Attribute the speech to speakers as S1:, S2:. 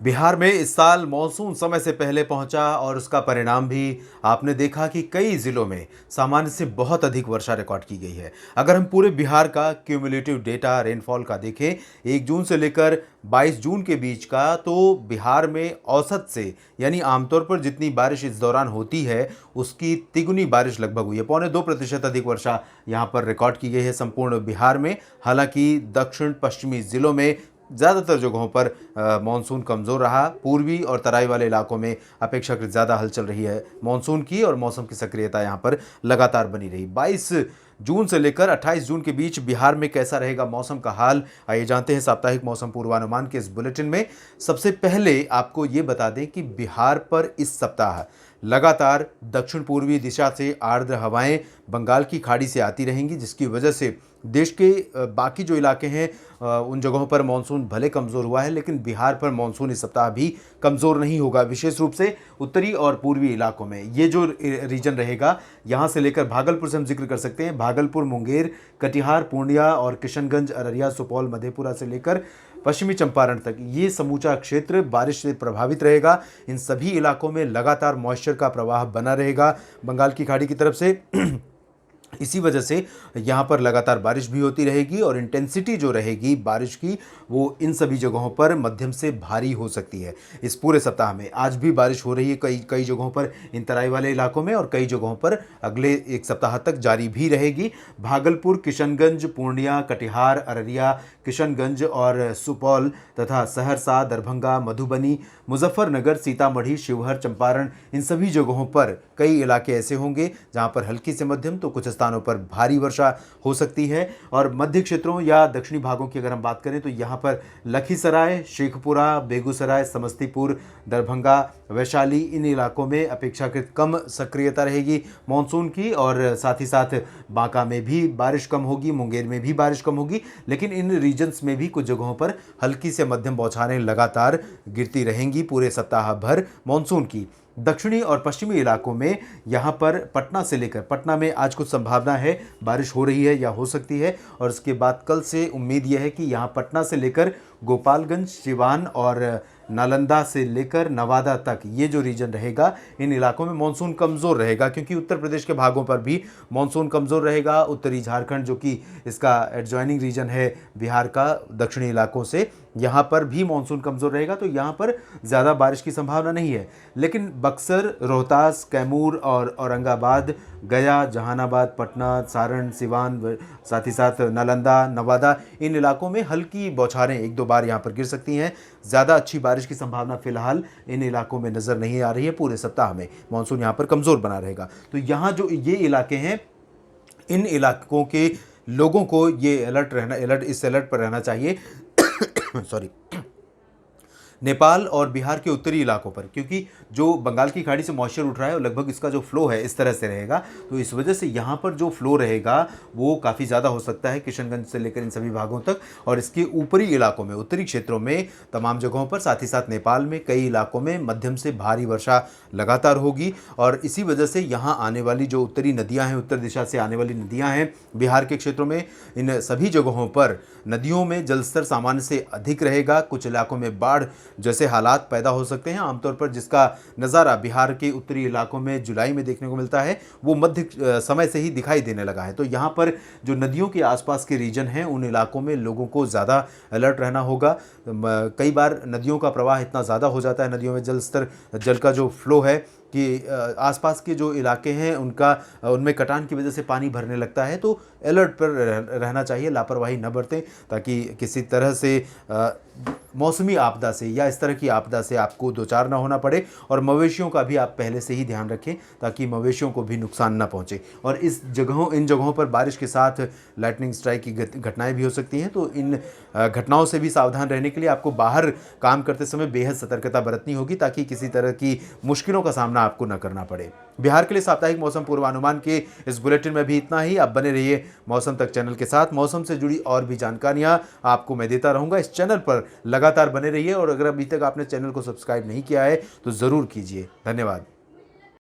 S1: बिहार में इस साल मॉनसून समय से पहले पहुंचा और उसका परिणाम भी आपने देखा कि कई जिलों में सामान्य से बहुत अधिक वर्षा रिकॉर्ड की गई है। अगर हम पूरे बिहार का क्यूमुलेटिव डेटा रेनफॉल का देखें 1 जून से लेकर 22 जून के बीच का, तो बिहार में औसत से यानी आमतौर पर जितनी बारिश इस दौरान होती है उसकी तिगुनी बारिश लगभग हुई है। 2.25% अधिक वर्षा यहाँ पर रिकॉर्ड की गई है संपूर्ण बिहार में। हालांकि दक्षिण पश्चिमी जिलों में ज़्यादातर जगहों पर मानसून कमज़ोर रहा। पूर्वी और तराई वाले इलाकों में अपेक्षाकृत ज़्यादा हलचल रही है मानसून की और मौसम की सक्रियता यहाँ पर लगातार बनी रही। 22 जून से लेकर 28 जून के बीच बिहार में कैसा रहेगा मौसम का हाल, आइए जानते हैं साप्ताहिक मौसम पूर्वानुमान के इस बुलेटिन में। सबसे पहले आपको ये बता दें कि बिहार पर इस सप्ताह लगातार दक्षिण पूर्वी दिशा से आर्द्र हवाएं बंगाल की खाड़ी से आती रहेंगी, जिसकी वजह से देश के बाकी जो इलाके हैं उन जगहों पर मानसून भले कमज़ोर हुआ है, लेकिन बिहार पर मानसून इस सप्ताह भी कमज़ोर नहीं होगा। विशेष रूप से उत्तरी और पूर्वी इलाकों में ये जो रीजन रहेगा, यहाँ से लेकर भागलपुर से हम जिक्र कर सकते हैं। भागलपुर, मुंगेर, कटिहार, पूर्णिया और किशनगंज, अररिया, सुपौल, मधेपुरा से लेकर पश्चिमी चंपारण तक ये समूचा क्षेत्र बारिश से प्रभावित रहेगा। इन सभी इलाकों में लगातार मॉइस्चर का प्रवाह बना रहेगा बंगाल की खाड़ी की तरफ से। इसी वजह से यहाँ पर लगातार बारिश भी होती रहेगी और इंटेंसिटी जो रहेगी बारिश की वो इन सभी जगहों पर मध्यम से भारी हो सकती है। इस पूरे सप्ताह में आज भी बारिश हो रही है कई कई जगहों पर इन तराई वाले इलाकों में, और कई जगहों पर अगले एक सप्ताह तक जारी भी रहेगी। भागलपुर, किशनगंज, पूर्णिया, कटिहार, अररिया, किशनगंज और सुपौल तथा सहरसा, दरभंगा, मधुबनी, मुजफ्फरनगर, सीतामढ़ी, शिवहर, चंपारण, इन सभी जगहों पर कई इलाके ऐसे होंगे जहाँ पर हल्की से मध्यम तो कुछ स्थानों पर भारी वर्षा हो सकती है। और मध्य क्षेत्रों या दक्षिणी भागों की अगर हम बात करें तो यहाँ पर लखीसराय, शेखपुरा, बेगूसराय, समस्तीपुर, दरभंगा, वैशाली, इन इलाकों में अपेक्षाकृत कम सक्रियता रहेगी मानसून की, और साथ ही साथ बांका में भी बारिश कम होगी, मुंगेर में भी बारिश कम होगी, लेकिन इन रीजन्स में भी कुछ जगहों पर हल्की से मध्यम बौछारें लगातार गिरती रहेंगी पूरे सप्ताह भर मानसून की। दक्षिणी और पश्चिमी इलाकों में यहाँ पर पटना से लेकर, पटना में आज कुछ संभावना है बारिश हो रही है या हो सकती है, और उसके बाद कल से उम्मीद यह है कि यहाँ पटना से लेकर गोपालगंज, सिवान और नालंदा से लेकर नवादा तक ये जो रीजन रहेगा इन इलाकों में मानसून कमज़ोर रहेगा, क्योंकि उत्तर प्रदेश के भागों पर भी मानसून कमज़ोर रहेगा। उत्तरी झारखंड जो कि इसका एडजॉइनिंग रीजन है बिहार का दक्षिणी इलाकों से, यहाँ पर भी मानसून कमज़ोर रहेगा, तो यहाँ पर ज़्यादा बारिश की संभावना नहीं है। लेकिन बक्सर, रोहतास, कैमूर और औरंगाबाद, गया, जहानाबाद, पटना, सारण, सिवान, साथ ही साथ नालंदा, नवादा, इन इलाकों में हल्की बौछारें एक दो बार यहाँ पर गिर सकती हैं। ज़्यादा अच्छी बारिश की संभावना फिलहाल इन इलाकों में नज़र नहीं आ रही है। पूरे सप्ताह में मानसून यहाँ पर कमज़ोर बना रहेगा। तो यहाँ जो ये इलाके हैं, इन इलाकों के लोगों को ये इस अलर्ट पर रहना चाहिए सॉरी, नेपाल और बिहार के उत्तरी इलाकों पर, क्योंकि जो बंगाल की खाड़ी से मॉइस्चर उठ रहा है और लगभग इसका जो फ्लो है इस तरह से रहेगा, तो इस वजह से यहाँ पर जो फ्लो रहेगा वो काफ़ी ज़्यादा हो सकता है किशनगंज से लेकर इन सभी भागों तक, और इसके ऊपरी इलाकों में, उत्तरी क्षेत्रों में तमाम जगहों पर, साथ ही साथ नेपाल में कई इलाकों में मध्यम से भारी वर्षा लगातार होगी। और इसी वजह से यहाँ आने वाली जो उत्तरी नदियाँ हैं, उत्तर दिशा से आने वाली नदियाँ हैं बिहार के क्षेत्रों में, इन सभी जगहों पर नदियों में जलस्तर सामान्य से अधिक रहेगा। कुछ इलाकों में बाढ़ जैसे हालात पैदा हो सकते हैं। आमतौर पर जिसका नज़ारा बिहार के उत्तरी इलाकों में जुलाई में देखने को मिलता है वो मध्य समय से ही दिखाई देने लगा है। तो यहाँ पर जो नदियों के आसपास के रीजन हैं उन इलाकों में लोगों को ज़्यादा अलर्ट रहना होगा। कई बार नदियों का प्रवाह इतना ज़्यादा हो जाता है, नदियों में जल का जो फ्लो है कि आसपास के जो इलाके हैं उनमें कटान की वजह से पानी भरने लगता है, तो अलर्ट पर रहना चाहिए, लापरवाही न बरतें, ताकि किसी तरह से मौसमी आपदा से या इस तरह की आपदा से आपको दो चार ना होना पड़े। और मवेशियों का भी आप पहले से ही ध्यान रखें ताकि मवेशियों को भी नुकसान ना पहुंचे। और इन जगहों पर बारिश के साथ लाइटनिंग स्ट्राइक की घटनाएं भी हो सकती हैं, तो इन घटनाओं से भी सावधान रहने के लिए आपको बाहर काम करते समय बेहद सतर्कता बरतनी होगी ताकि किसी तरह की मुश्किलों का सामना आपको न करना पड़े। बिहार के लिए साप्ताहिक मौसम पूर्वानुमान के इस बुलेटिन में भी इतना ही। आप बने रहिए मौसम तक चैनल के साथ। मौसम से जुड़ी और भी जानकारियां आपको मैं देता रहूंगा। इस चैनल पर लगातार बने रहिए, और अगर अभी तक आपने चैनल को सब्सक्राइब नहीं किया है तो ज़रूर कीजिए। धन्यवाद।